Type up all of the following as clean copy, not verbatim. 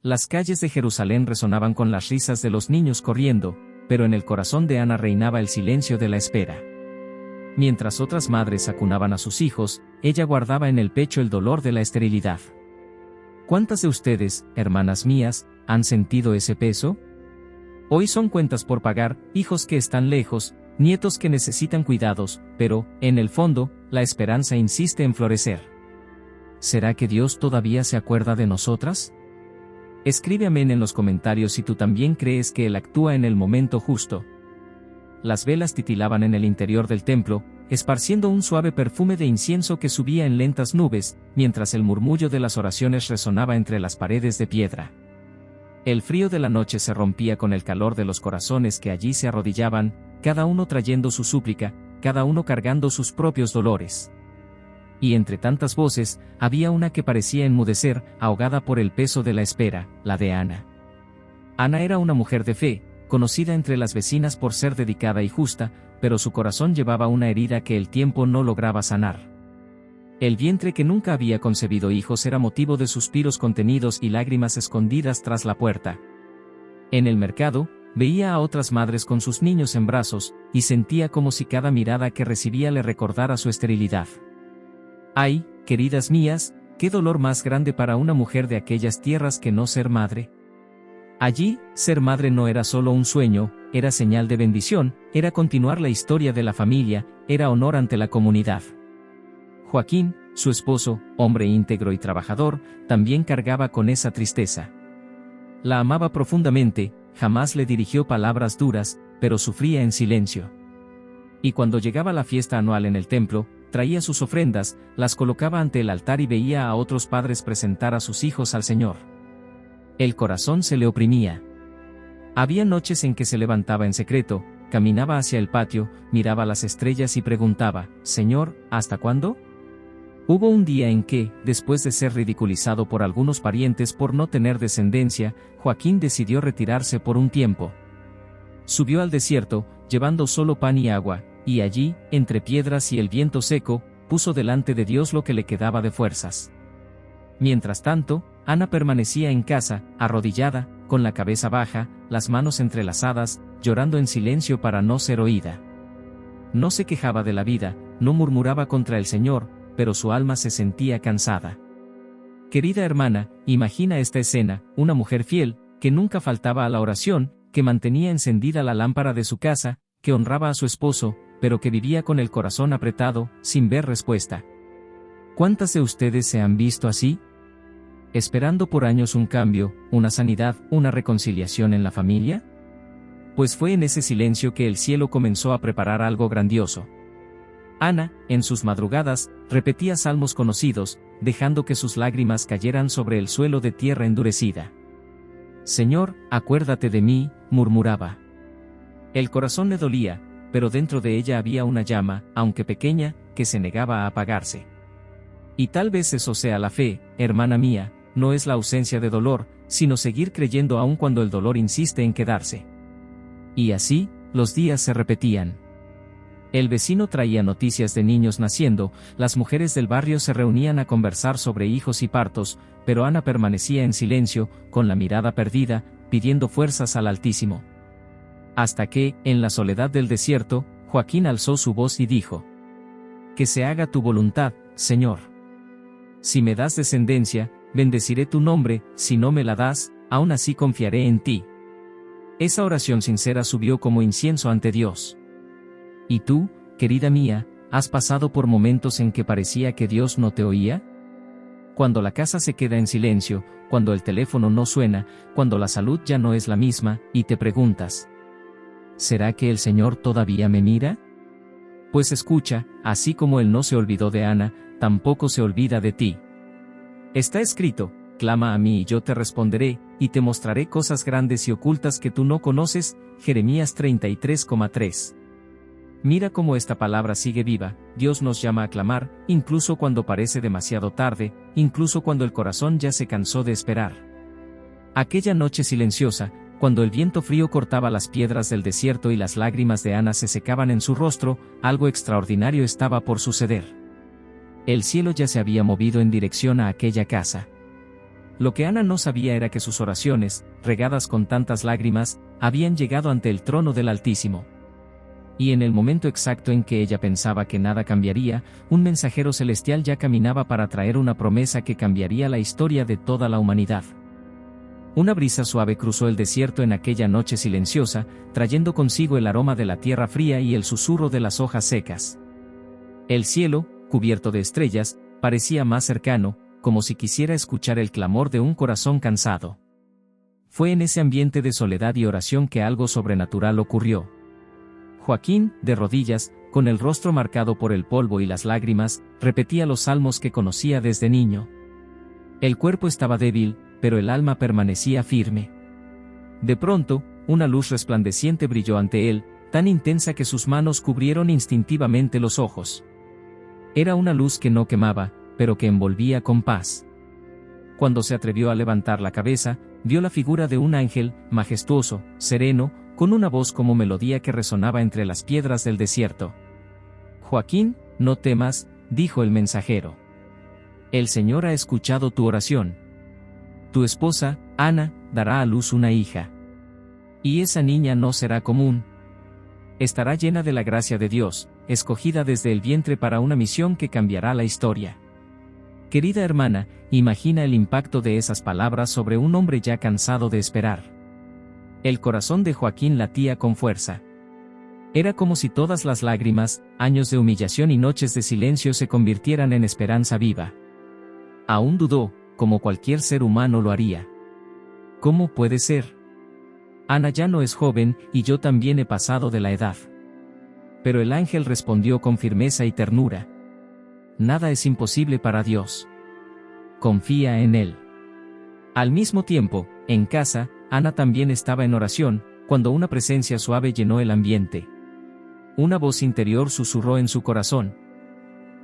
Las calles de Jerusalén resonaban con las risas de los niños corriendo, pero en el corazón de Ana reinaba el silencio de la espera. Mientras otras madres acunaban a sus hijos, ella guardaba en el pecho el dolor de la esterilidad. ¿Cuántas de ustedes, hermanas mías, han sentido ese peso? Hoy son cuentas por pagar, hijos que están lejos, nietos que necesitan cuidados, pero, en el fondo, la esperanza insiste en florecer. ¿Será que Dios todavía se acuerda de nosotras? Escribe amén en los comentarios si tú también crees que Él actúa en el momento justo. Las velas titilaban en el interior del templo, esparciendo un suave perfume de incienso que subía en lentas nubes, mientras el murmullo de las oraciones resonaba entre las paredes de piedra. El frío de la noche se rompía con el calor de los corazones que allí se arrodillaban, cada uno trayendo su súplica, cada uno cargando sus propios dolores. Y entre tantas voces, había una que parecía enmudecer, ahogada por el peso de la espera, la de Ana. Ana era una mujer de fe, conocida entre las vecinas por ser dedicada y justa, pero su corazón llevaba una herida que el tiempo no lograba sanar. El vientre que nunca había concebido hijos era motivo de suspiros contenidos y lágrimas escondidas tras la puerta. En el mercado, veía a otras madres con sus niños en brazos, y sentía como si cada mirada que recibía le recordara su esterilidad. ¡Ay, queridas mías, qué dolor más grande para una mujer de aquellas tierras que no ser madre! Allí, ser madre no era solo un sueño, era señal de bendición, era continuar la historia de la familia, era honor ante la comunidad. Joaquín, su esposo, hombre íntegro y trabajador, también cargaba con esa tristeza. La amaba profundamente, jamás le dirigió palabras duras, pero sufría en silencio. Y cuando llegaba la fiesta anual en el templo, traía sus ofrendas, las colocaba ante el altar y veía a otros padres presentar a sus hijos al Señor. El corazón se le oprimía. Había noches en que se levantaba en secreto, caminaba hacia el patio, miraba las estrellas y preguntaba, «Señor, ¿hasta cuándo?». Hubo un día en que, después de ser ridiculizado por algunos parientes por no tener descendencia, Joaquín decidió retirarse por un tiempo. Subió al desierto, llevando solo pan y agua, y allí, entre piedras y el viento seco, puso delante de Dios lo que le quedaba de fuerzas. Mientras tanto, Ana permanecía en casa, arrodillada, con la cabeza baja, las manos entrelazadas, llorando en silencio para no ser oída. No se quejaba de la vida, no murmuraba contra el Señor, pero su alma se sentía cansada. Querida hermana, imagina esta escena, una mujer fiel, que nunca faltaba a la oración, que mantenía encendida la lámpara de su casa, que honraba a su esposo, pero que vivía con el corazón apretado, sin ver respuesta. ¿Cuántas de ustedes se han visto así? ¿Esperando por años un cambio, una sanidad, una reconciliación en la familia? Pues fue en ese silencio que el cielo comenzó a preparar algo grandioso. Ana, en sus madrugadas, repetía salmos conocidos, dejando que sus lágrimas cayeran sobre el suelo de tierra endurecida. «Señor, acuérdate de mí», murmuraba. El corazón le dolía, pero dentro de ella había una llama, aunque pequeña, que se negaba a apagarse. Y tal vez eso sea la fe, hermana mía, no es la ausencia de dolor, sino seguir creyendo aun cuando el dolor insiste en quedarse. Y así, los días se repetían. El vecino traía noticias de niños naciendo, las mujeres del barrio se reunían a conversar sobre hijos y partos, pero Ana permanecía en silencio, con la mirada perdida, pidiendo fuerzas al Altísimo. Hasta que, en la soledad del desierto, Joaquín alzó su voz y dijo: «Que se haga tu voluntad, Señor. Si me das descendencia, bendeciré tu nombre, si no me la das, aún así confiaré en ti». Esa oración sincera subió como incienso ante Dios. ¿Y tú, querida mía, has pasado por momentos en que parecía que Dios no te oía? Cuando la casa se queda en silencio, cuando el teléfono no suena, cuando la salud ya no es la misma, y te preguntas: ¿será que el Señor todavía me mira? Pues escucha, así como Él no se olvidó de Ana, tampoco se olvida de ti. Está escrito: «Clama a mí y yo te responderé, y te mostraré cosas grandes y ocultas que tú no conoces», Jeremías 33,3. Mira cómo esta palabra sigue viva, Dios nos llama a clamar, incluso cuando parece demasiado tarde, incluso cuando el corazón ya se cansó de esperar. Aquella noche silenciosa, cuando el viento frío cortaba las piedras del desierto y las lágrimas de Ana se secaban en su rostro, algo extraordinario estaba por suceder. El cielo ya se había movido en dirección a aquella casa. Lo que Ana no sabía era que sus oraciones, regadas con tantas lágrimas, habían llegado ante el trono del Altísimo. Y en el momento exacto en que ella pensaba que nada cambiaría, un mensajero celestial ya caminaba para traer una promesa que cambiaría la historia de toda la humanidad. Una brisa suave cruzó el desierto en aquella noche silenciosa, trayendo consigo el aroma de la tierra fría y el susurro de las hojas secas. El cielo, cubierto de estrellas, parecía más cercano, como si quisiera escuchar el clamor de un corazón cansado. Fue en ese ambiente de soledad y oración que algo sobrenatural ocurrió. Joaquín, de rodillas, con el rostro marcado por el polvo y las lágrimas, repetía los salmos que conocía desde niño. El cuerpo estaba débil, pero el alma permanecía firme. De pronto, una luz resplandeciente brilló ante él, tan intensa que sus manos cubrieron instintivamente los ojos. Era una luz que no quemaba, pero que envolvía con paz. Cuando se atrevió a levantar la cabeza, vio la figura de un ángel, majestuoso, sereno, con una voz como melodía que resonaba entre las piedras del desierto. «Joaquín, no temas», dijo el mensajero. «El Señor ha escuchado tu oración. Tu esposa, Ana, dará a luz una hija. Y esa niña no será común. Estará llena de la gracia de Dios, escogida desde el vientre para una misión que cambiará la historia». Querida hermana, imagina el impacto de esas palabras sobre un hombre ya cansado de esperar. El corazón de Joaquín latía con fuerza. Era como si todas las lágrimas, años de humillación y noches de silencio se convirtieran en esperanza viva. Aún dudó, como cualquier ser humano lo haría. ¿Cómo puede ser? Ana ya no es joven, y yo también he pasado de la edad. Pero el ángel respondió con firmeza y ternura. Nada es imposible para Dios. Confía en Él. Al mismo tiempo, en casa, Ana también estaba en oración, cuando una presencia suave llenó el ambiente. Una voz interior susurró en su corazón.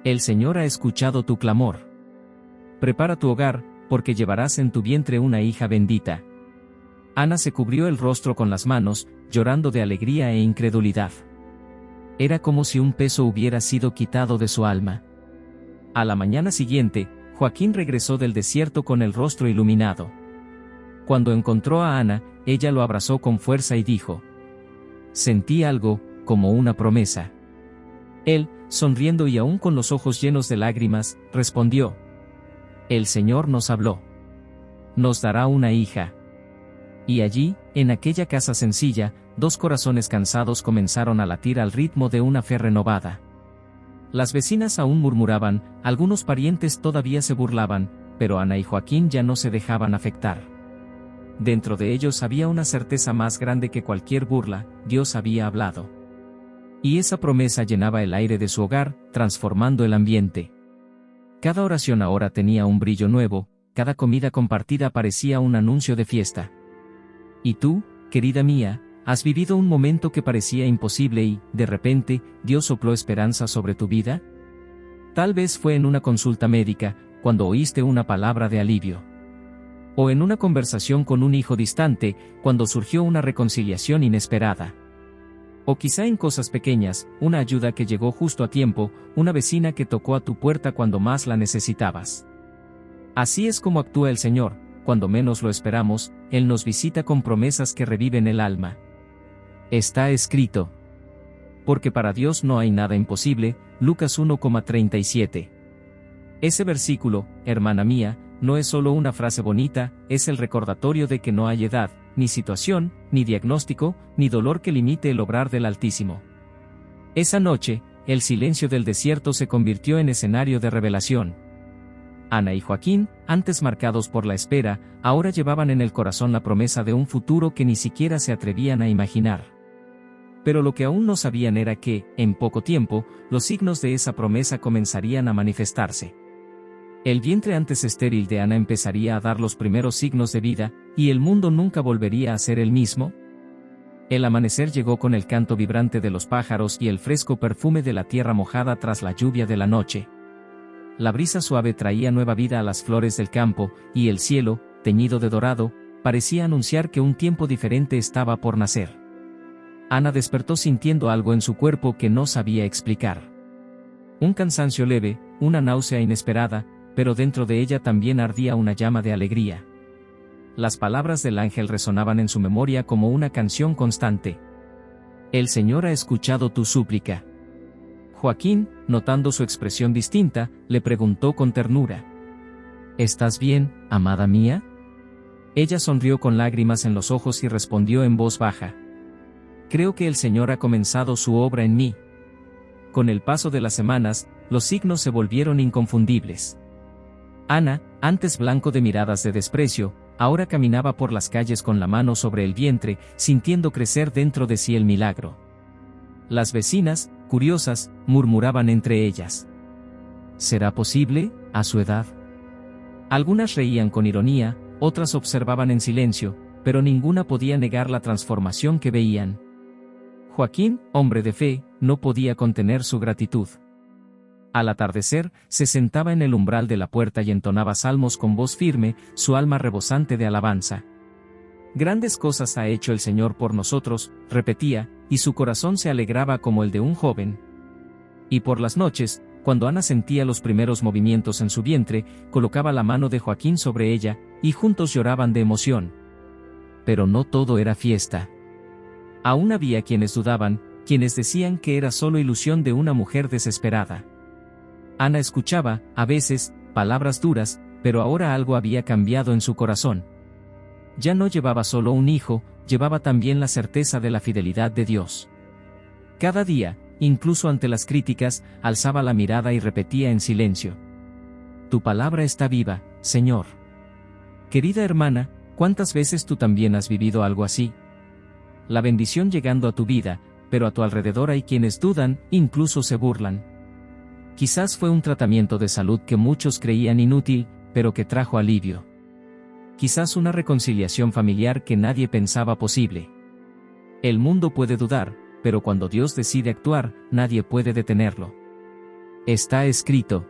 El Señor ha escuchado tu clamor. Prepara tu hogar, porque llevarás en tu vientre una hija bendita. Ana se cubrió el rostro con las manos, llorando de alegría e incredulidad. Era como si un peso hubiera sido quitado de su alma. A la mañana siguiente, Joaquín regresó del desierto con el rostro iluminado. Cuando encontró a Ana, ella lo abrazó con fuerza y dijo: «Sentí algo, como una promesa». Él, sonriendo y aún con los ojos llenos de lágrimas, respondió: «El Señor nos habló. Nos dará una hija». Y allí, en aquella casa sencilla, dos corazones cansados comenzaron a latir al ritmo de una fe renovada. Las vecinas aún murmuraban, algunos parientes todavía se burlaban, pero Ana y Joaquín ya no se dejaban afectar. Dentro de ellos había una certeza más grande que cualquier burla: Dios había hablado. Y esa promesa llenaba el aire de su hogar, transformando el ambiente. Cada oración ahora tenía un brillo nuevo, cada comida compartida parecía un anuncio de fiesta. ¿Y tú, querida mía, has vivido un momento que parecía imposible y, de repente, Dios sopló esperanza sobre tu vida? Tal vez fue en una consulta médica, cuando oíste una palabra de alivio. O en una conversación con un hijo distante, cuando surgió una reconciliación inesperada. O quizá en cosas pequeñas, una ayuda que llegó justo a tiempo, una vecina que tocó a tu puerta cuando más la necesitabas. Así es como actúa el Señor: cuando menos lo esperamos, Él nos visita con promesas que reviven el alma. Está escrito. Porque para Dios no hay nada imposible, Lucas 1,37. Ese versículo, hermana mía, no es solo una frase bonita, es el recordatorio de que no hay edad, ni situación, ni diagnóstico, ni dolor que limite el obrar del Altísimo. Esa noche, el silencio del desierto se convirtió en escenario de revelación. Ana y Joaquín, antes marcados por la espera, ahora llevaban en el corazón la promesa de un futuro que ni siquiera se atrevían a imaginar. Pero lo que aún no sabían era que, en poco tiempo, los signos de esa promesa comenzarían a manifestarse. El vientre antes estéril de Ana empezaría a dar los primeros signos de vida, y el mundo nunca volvería a ser el mismo. El amanecer llegó con el canto vibrante de los pájaros y el fresco perfume de la tierra mojada tras la lluvia de la noche. La brisa suave traía nueva vida a las flores del campo, y el cielo, teñido de dorado, parecía anunciar que un tiempo diferente estaba por nacer. Ana despertó sintiendo algo en su cuerpo que no sabía explicar. Un cansancio leve, una náusea inesperada, pero dentro de ella también ardía una llama de alegría. Las palabras del ángel resonaban en su memoria como una canción constante. El Señor ha escuchado tu súplica. Joaquín, notando su expresión distinta, le preguntó con ternura: ¿Estás bien, amada mía? Ella sonrió con lágrimas en los ojos y respondió en voz baja: Creo que el Señor ha comenzado su obra en mí. Con el paso de las semanas, los signos se volvieron inconfundibles. Ana, antes blanco de miradas de desprecio, ahora caminaba por las calles con la mano sobre el vientre, sintiendo crecer dentro de sí el milagro. Las vecinas, curiosas, murmuraban entre ellas: ¿será posible, a su edad? Algunas reían con ironía, otras observaban en silencio, pero ninguna podía negar la transformación que veían. Joaquín, hombre de fe, no podía contener su gratitud. Al atardecer, se sentaba en el umbral de la puerta y entonaba salmos con voz firme, su alma rebosante de alabanza. Grandes cosas ha hecho el Señor por nosotros, repetía, y su corazón se alegraba como el de un joven. Y por las noches, cuando Ana sentía los primeros movimientos en su vientre, colocaba la mano de Joaquín sobre ella, y juntos lloraban de emoción. Pero no todo era fiesta. Aún había quienes dudaban, quienes decían que era solo ilusión de una mujer desesperada. Ana escuchaba, a veces, palabras duras, pero ahora algo había cambiado en su corazón. Ya no llevaba solo un hijo, llevaba también la certeza de la fidelidad de Dios. Cada día, incluso ante las críticas, alzaba la mirada y repetía en silencio: Tu palabra está viva, Señor. Querida hermana, ¿cuántas veces tú también has vivido algo así? La bendición llegando a tu vida, pero a tu alrededor hay quienes dudan, incluso se burlan. Quizás fue un tratamiento de salud que muchos creían inútil, pero que trajo alivio. Quizás una reconciliación familiar que nadie pensaba posible. El mundo puede dudar, pero cuando Dios decide actuar, nadie puede detenerlo. Está escrito: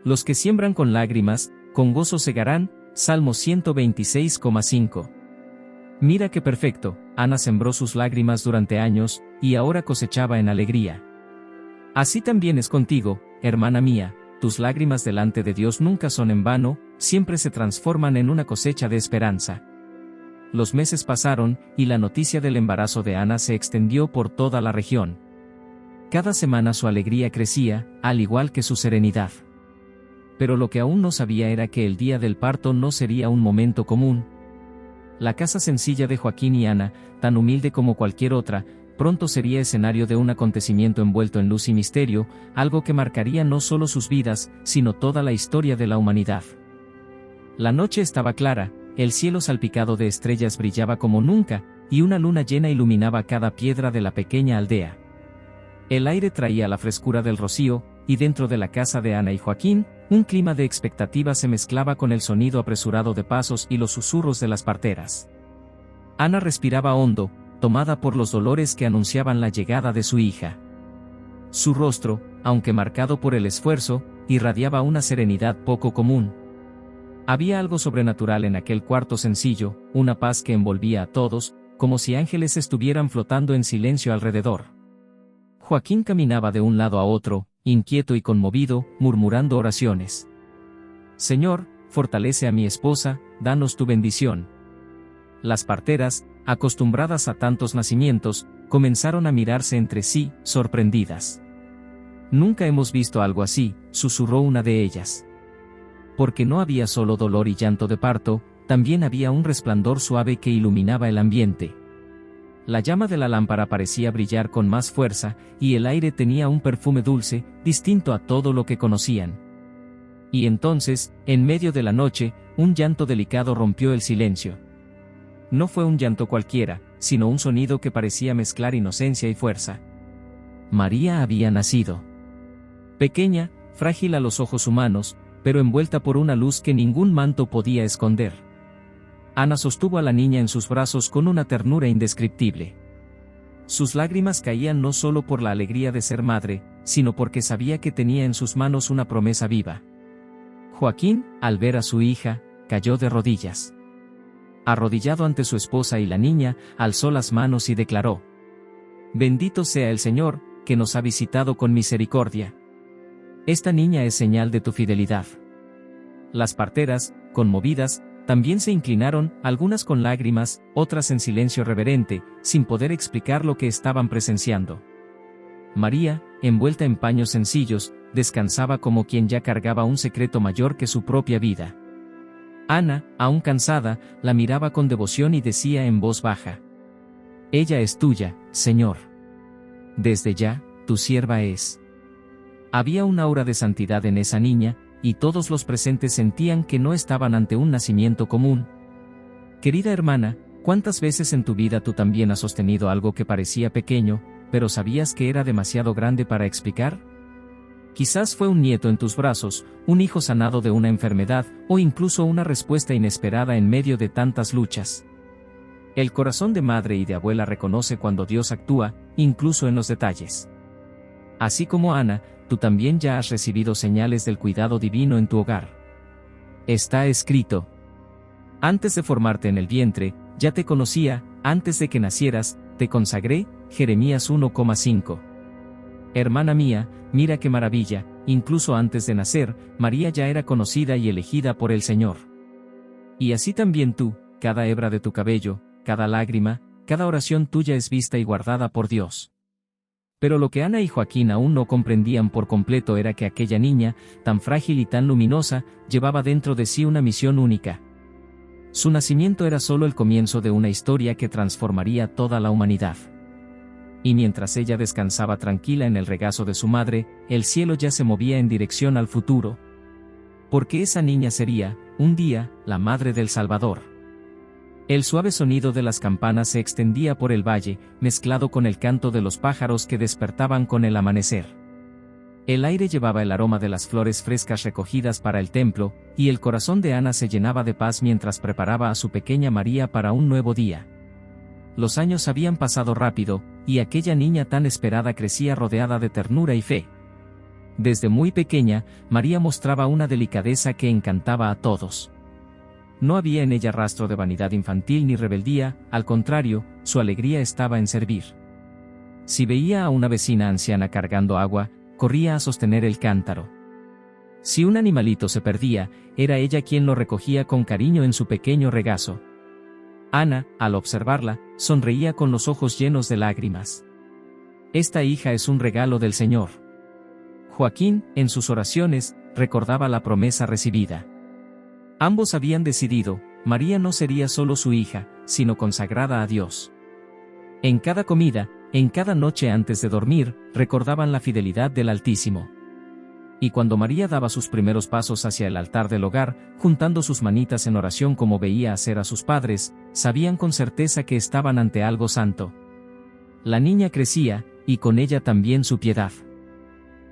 Los que siembran con lágrimas, con gozo segarán. Salmo 126,5. Mira qué perfecto, Ana sembró sus lágrimas durante años, y ahora cosechaba en alegría. Así también es contigo, hermana mía, tus lágrimas delante de Dios nunca son en vano, siempre se transforman en una cosecha de esperanza. Los meses pasaron, y la noticia del embarazo de Ana se extendió por toda la región. Cada semana su alegría crecía, al igual que su serenidad. Pero lo que aún no sabía era que el día del parto no sería un momento común. La casa sencilla de Joaquín y Ana, tan humilde como cualquier otra, pronto sería escenario de un acontecimiento envuelto en luz y misterio, algo que marcaría no solo sus vidas, sino toda la historia de la humanidad. La noche estaba clara, el cielo salpicado de estrellas brillaba como nunca, y una luna llena iluminaba cada piedra de la pequeña aldea. El aire traía la frescura del rocío, y dentro de la casa de Ana y Joaquín, un clima de expectativa se mezclaba con el sonido apresurado de pasos y los susurros de las parteras. Ana respiraba hondo, tomada por los dolores que anunciaban la llegada de su hija. Su rostro, aunque marcado por el esfuerzo, irradiaba una serenidad poco común. Había algo sobrenatural en aquel cuarto sencillo, una paz que envolvía a todos, como si ángeles estuvieran flotando en silencio alrededor. Joaquín caminaba de un lado a otro, inquieto y conmovido, murmurando oraciones. Señor, fortalece a mi esposa, danos tu bendición. Las parteras, acostumbradas a tantos nacimientos, comenzaron a mirarse entre sí, sorprendidas. Nunca hemos visto algo así, susurró una de ellas. Porque no había solo dolor y llanto de parto, también había un resplandor suave que iluminaba el ambiente. La llama de la lámpara parecía brillar con más fuerza, y el aire tenía un perfume dulce, distinto a todo lo que conocían. Y entonces, en medio de la noche, un llanto delicado rompió el silencio. No fue un llanto cualquiera, sino un sonido que parecía mezclar inocencia y fuerza. María había nacido. Pequeña, frágil a los ojos humanos, pero envuelta por una luz que ningún manto podía esconder. Ana sostuvo a la niña en sus brazos con una ternura indescriptible. Sus lágrimas caían no solo por la alegría de ser madre, sino porque sabía que tenía en sus manos una promesa viva. Joaquín, al ver a su hija, cayó de rodillas. Arrodillado ante su esposa y la niña, alzó las manos y declaró: Bendito sea el Señor, que nos ha visitado con misericordia. Esta niña es señal de tu fidelidad. Las parteras, conmovidas, también se inclinaron, algunas con lágrimas, otras en silencio reverente, sin poder explicar lo que estaban presenciando. María, envuelta en paños sencillos, descansaba como quien ya cargaba un secreto mayor que su propia vida. Ana, aún cansada, la miraba con devoción y decía en voz baja: «Ella es tuya, Señor. Desde ya, tu sierva es». Había un aura de santidad en esa niña, y todos los presentes sentían que no estaban ante un nacimiento común. Querida hermana, ¿cuántas veces en tu vida tú también has sostenido algo que parecía pequeño, pero sabías que era demasiado grande para explicar? Quizás fue un nieto en tus brazos, un hijo sanado de una enfermedad, o incluso una respuesta inesperada en medio de tantas luchas. El corazón de madre y de abuela reconoce cuando Dios actúa, incluso en los detalles. Así como Ana, tú también ya has recibido señales del cuidado divino en tu hogar. Está escrito: «Antes de formarte en el vientre, ya te conocía, antes de que nacieras, te consagré», Jeremías 1,5. Hermana mía, mira qué maravilla, incluso antes de nacer, María ya era conocida y elegida por el Señor. Y así también tú, cada hebra de tu cabello, cada lágrima, cada oración tuya es vista y guardada por Dios. Pero lo que Ana y Joaquín aún no comprendían por completo era que aquella niña, tan frágil y tan luminosa, llevaba dentro de sí una misión única. Su nacimiento era solo el comienzo de una historia que transformaría toda la humanidad. Y mientras ella descansaba tranquila en el regazo de su madre, el cielo ya se movía en dirección al futuro. Porque esa niña sería, un día, la madre del Salvador. El suave sonido de las campanas se extendía por el valle, mezclado con el canto de los pájaros que despertaban con el amanecer. El aire llevaba el aroma de las flores frescas recogidas para el templo, y el corazón de Ana se llenaba de paz mientras preparaba a su pequeña María para un nuevo día. Los años habían pasado rápido, y aquella niña tan esperada crecía rodeada de ternura y fe. Desde muy pequeña, María mostraba una delicadeza que encantaba a todos. No había en ella rastro de vanidad infantil ni rebeldía, al contrario, su alegría estaba en servir. Si veía a una vecina anciana cargando agua, corría a sostener el cántaro. Si un animalito se perdía, era ella quien lo recogía con cariño en su pequeño regazo. Ana, al observarla, sonreía con los ojos llenos de lágrimas. Esta hija es un regalo del Señor. Joaquín, en sus oraciones, recordaba la promesa recibida. Ambos habían decidido, María no sería solo su hija, sino consagrada a Dios. En cada comida, en cada noche antes de dormir, recordaban la fidelidad del Altísimo. Y cuando María daba sus primeros pasos hacia el altar del hogar, juntando sus manitas en oración como veía hacer a sus padres, sabían con certeza que estaban ante algo santo. La niña crecía, y con ella también su piedad.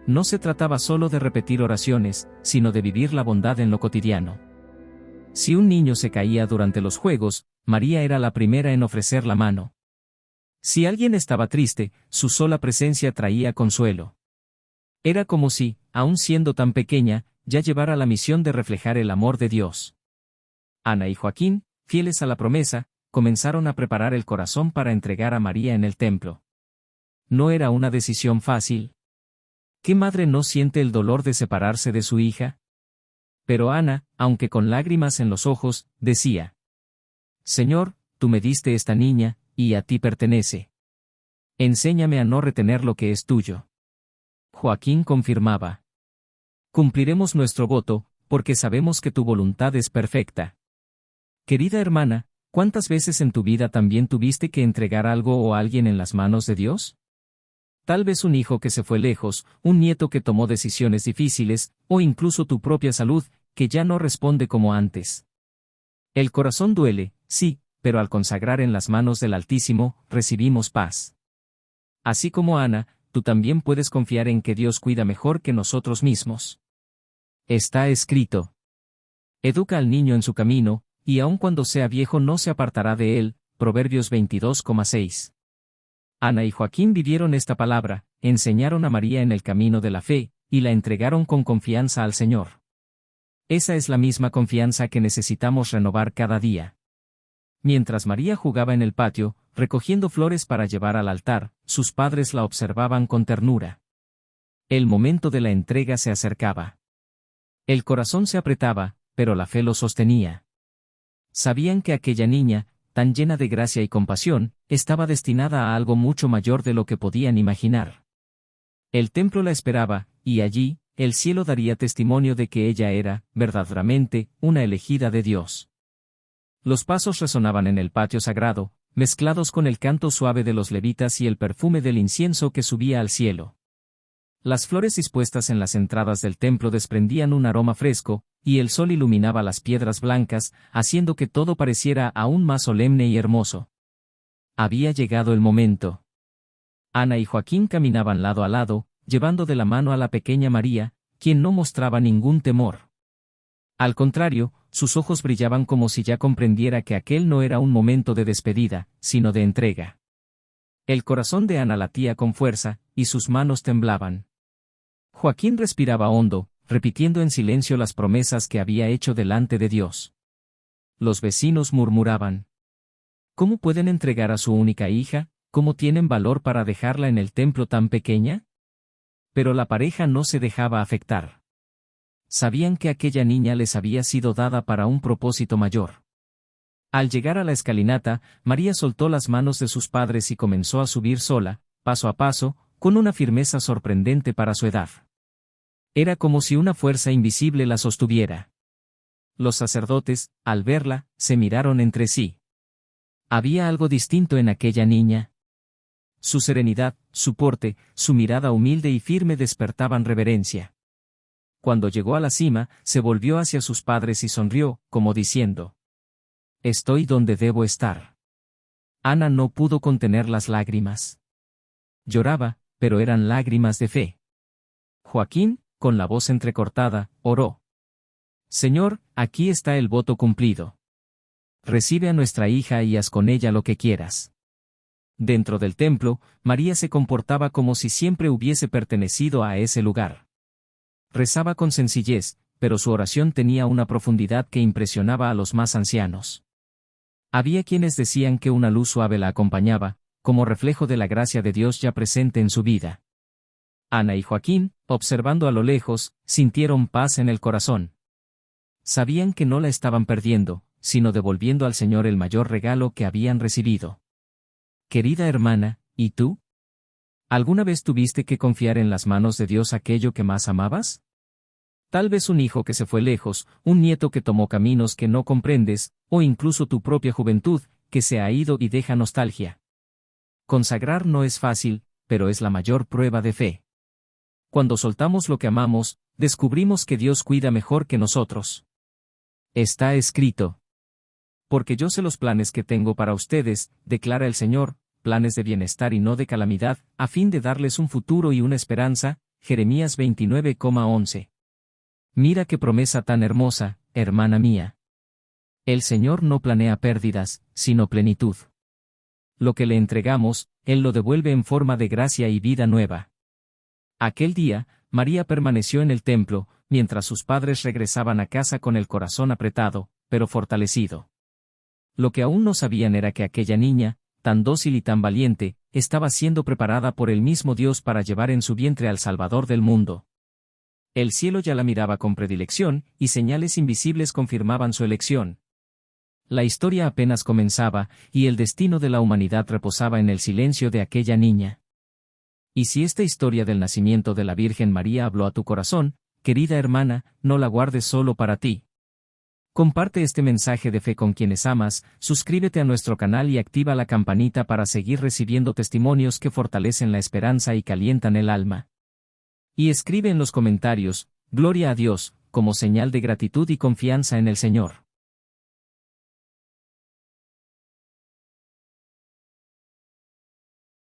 No se trataba solo de repetir oraciones, sino de vivir la bondad en lo cotidiano. Si un niño se caía durante los juegos, María era la primera en ofrecer la mano. Si alguien estaba triste, su sola presencia traía consuelo. Era como si, aun siendo tan pequeña, ya llevara la misión de reflejar el amor de Dios. Ana y Joaquín, fieles a la promesa, comenzaron a preparar el corazón para entregar a María en el templo. No era una decisión fácil. ¿Qué madre no siente el dolor de separarse de su hija? Pero Ana, aunque con lágrimas en los ojos, decía: «Señor, tú me diste esta niña, y a ti pertenece. Enséñame a no retener lo que es tuyo». Joaquín confirmaba: «Cumpliremos nuestro voto, porque sabemos que tu voluntad es perfecta». Querida hermana, ¿cuántas veces en tu vida también tuviste que entregar algo o a alguien en las manos de Dios? Tal vez un hijo que se fue lejos, un nieto que tomó decisiones difíciles, o incluso tu propia salud, que ya no responde como antes. El corazón duele, sí, pero al consagrar en las manos del Altísimo, recibimos paz. Así como Ana, tú también puedes confiar en que Dios cuida mejor que nosotros mismos. Está escrito: «Educa al niño en su camino, y aun cuando sea viejo no se apartará de él», Proverbios 22,6. Ana y Joaquín vivieron esta palabra, enseñaron a María en el camino de la fe, y la entregaron con confianza al Señor. Esa es la misma confianza que necesitamos renovar cada día. Mientras María jugaba en el patio, recogiendo flores para llevar al altar, sus padres la observaban con ternura. El momento de la entrega se acercaba. El corazón se apretaba, pero la fe los sostenía. Sabían que aquella niña, tan llena de gracia y compasión, estaba destinada a algo mucho mayor de lo que podían imaginar. El templo la esperaba, y allí, el cielo daría testimonio de que ella era, verdaderamente, una elegida de Dios. Los pasos resonaban en el patio sagrado, mezclados con el canto suave de los levitas y el perfume del incienso que subía al cielo. Las flores dispuestas en las entradas del templo desprendían un aroma fresco, y el sol iluminaba las piedras blancas, haciendo que todo pareciera aún más solemne y hermoso. Había llegado el momento. Ana y Joaquín caminaban lado a lado, llevando de la mano a la pequeña María, quien no mostraba ningún temor. Al contrario, sus ojos brillaban como si ya comprendiera que aquel no era un momento de despedida, sino de entrega. El corazón de Ana latía con fuerza, y sus manos temblaban. Joaquín respiraba hondo, repitiendo en silencio las promesas que había hecho delante de Dios. Los vecinos murmuraban: ¿cómo pueden entregar a su única hija? ¿Cómo tienen valor para dejarla en el templo tan pequeña? Pero la pareja no se dejaba afectar. Sabían que aquella niña les había sido dada para un propósito mayor. Al llegar a la escalinata, María soltó las manos de sus padres y comenzó a subir sola, paso a paso, con una firmeza sorprendente para su edad. Era como si una fuerza invisible la sostuviera. Los sacerdotes, al verla, se miraron entre sí. Había algo distinto en aquella niña. Su serenidad, su porte, su mirada humilde y firme despertaban reverencia. Cuando llegó a la cima, se volvió hacia sus padres y sonrió, como diciendo: «Estoy donde debo estar». Ana no pudo contener las lágrimas. Lloraba, pero eran lágrimas de fe. Joaquín, con la voz entrecortada, oró: «Señor, aquí está el voto cumplido. Recibe a nuestra hija y haz con ella lo que quieras». Dentro del templo, María se comportaba como si siempre hubiese pertenecido a ese lugar. Rezaba con sencillez, pero su oración tenía una profundidad que impresionaba a los más ancianos. Había quienes decían que una luz suave la acompañaba, como reflejo de la gracia de Dios ya presente en su vida. Ana y Joaquín, observando a lo lejos, sintieron paz en el corazón. Sabían que no la estaban perdiendo, sino devolviendo al Señor el mayor regalo que habían recibido. Querida hermana, ¿y tú? ¿Alguna vez tuviste que confiar en las manos de Dios aquello que más amabas? Tal vez un hijo que se fue lejos, un nieto que tomó caminos que no comprendes, o incluso tu propia juventud, que se ha ido y deja nostalgia. Consagrar no es fácil, pero es la mayor prueba de fe. Cuando soltamos lo que amamos, descubrimos que Dios cuida mejor que nosotros. Está escrito: «Porque yo sé los planes que tengo para ustedes», declara el Señor, planes de bienestar y no de calamidad, a fin de darles un futuro y una esperanza. Jeremías 29,11. Mira qué promesa tan hermosa, hermana mía. El Señor no planea pérdidas, sino plenitud. Lo que le entregamos, Él lo devuelve en forma de gracia y vida nueva. Aquel día, María permaneció en el templo, mientras sus padres regresaban a casa con el corazón apretado, pero fortalecido. Lo que aún no sabían era que aquella niña, tan dócil y tan valiente, estaba siendo preparada por el mismo Dios para llevar en su vientre al Salvador del mundo. El cielo ya la miraba con predilección, y señales invisibles confirmaban su elección. La historia apenas comenzaba, y el destino de la humanidad reposaba en el silencio de aquella niña. Y si esta historia del nacimiento de la Virgen María habló a tu corazón, querida hermana, no la guardes solo para ti. Comparte este mensaje de fe con quienes amas, suscríbete a nuestro canal y activa la campanita para seguir recibiendo testimonios que fortalecen la esperanza y calientan el alma. Y escribe en los comentarios: «Gloria a Dios», como señal de gratitud y confianza en el Señor.